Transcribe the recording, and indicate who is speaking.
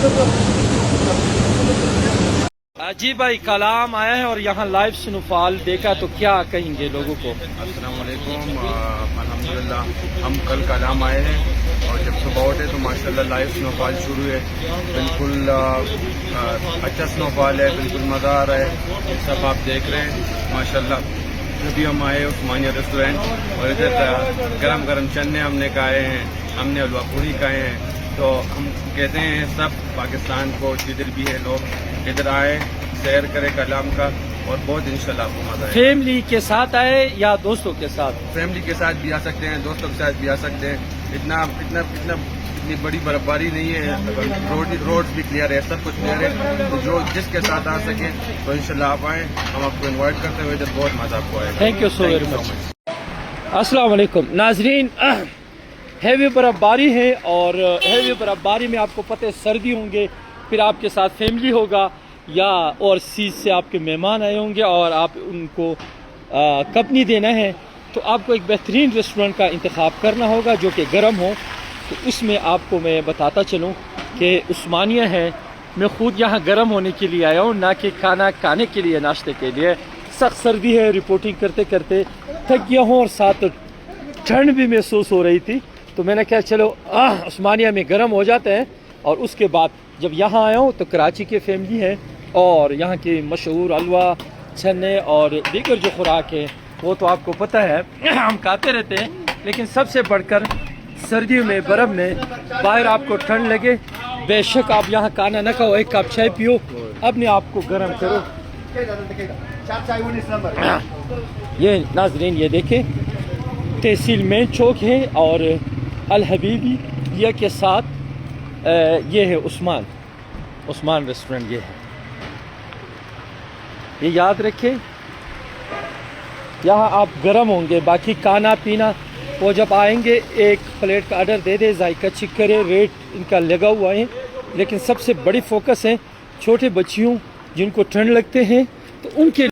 Speaker 1: जी भाई, कलाम आया है और यहाँ लाइव स्नोफॉल देखा, तो क्या कहेंगे लोगों को?
Speaker 2: अस्सलाम वालेकुम। अल्हम्दुलिल्लाह हम कल कलाम आए हैं और जब सुबह उठे तो माशाल्लाह लाइव स्नोफॉल शुरू है। बिल्कुल अच्छा स्नोफॉल है, बिल्कुल मज़ा आ रहा है। ये सब आप देख रहे हैं माशाल्लाह। अभी हम आए उस्मानिया रेस्टोरेंट और इधर गरम गरम चने हमने खाए हैं, हमने हलवा पूरी खाए हैं। तो हम कहते हैं सब पाकिस्तान को जिधर भी है लोग इधर आए, सैर करें कलाम का और बहुत इंशाल्लाह आपको मजा आए।
Speaker 1: फैमिली के साथ आए या दोस्तों के साथ?
Speaker 2: फैमिली के साथ भी आ सकते हैं, दोस्तों के साथ भी आ सकते हैं। इतनी बड़ी बर्फबारी नहीं है, रोड भी क्लियर है, सब कुछ क्लियर है। तो जो जिसके साथ आ सके तो इंशाल्लाह आप आए, हम आपको इन्वाइट करते हुए इधर बहुत मजा आपको आएगा।
Speaker 1: Thank you so very much. अस्सलाम वालेकुम नाजरीन, हैवी बर्फबारी है और हैवी बर्फबारी में आपको पता है सर्दी होंगे, फिर आपके साथ फैमिली होगा या और चीज़ से आपके मेहमान आए होंगे और आप उनको कंपनी देना है, तो आपको एक बेहतरीन रेस्टोरेंट का इंतखाब करना होगा जो कि गर्म हो। तो उसमें आपको मैं बताता चलूँ कि उस्मानिया है, मैं ख़ुद यहाँ गर्म होने के लिए आया हूँ, ना कि खाना खाने के लिए, नाश्ते के लिए। सख्त सर्दी है, रिपोर्टिंग करते करते थक गया हूँ और साथ ठंड भी महसूस हो रही थी। तो मैंने कहा चलो उस्मानिया में गर्म हो जाते हैं। और उसके बाद जब यहाँ आया हूँ तो कराची की फैमिली है और यहाँ की मशहूर हलवा, छन्ने और दीगर जो खुराक है वो तो आपको पता है हम खाते रहते हैं। लेकिन सबसे बढ़कर सर्दियों में बर्फ़ में बाहर आपको ठंड लगे, बेशक आप यहाँ खाना न खाओ, एक कप चाय पियो, अपने आप को गर्म करो। ये नाजरीन ये देखें, तहसील मेन चौक है और अल हबीबिया के साथ ये है उस्मान रेस्टोरेंट। ये है, ये याद रखें, यहाँ आप गर्म होंगे। बाकी खाना पीना वो जब आएंगे एक प्लेट का ऑर्डर दे दे, जायका चेक करे, रेट इनका लगा हुआ है। लेकिन सबसे बड़ी फोकस है छोटे बच्चियों जिनको ठंड लगते हैं तो उनके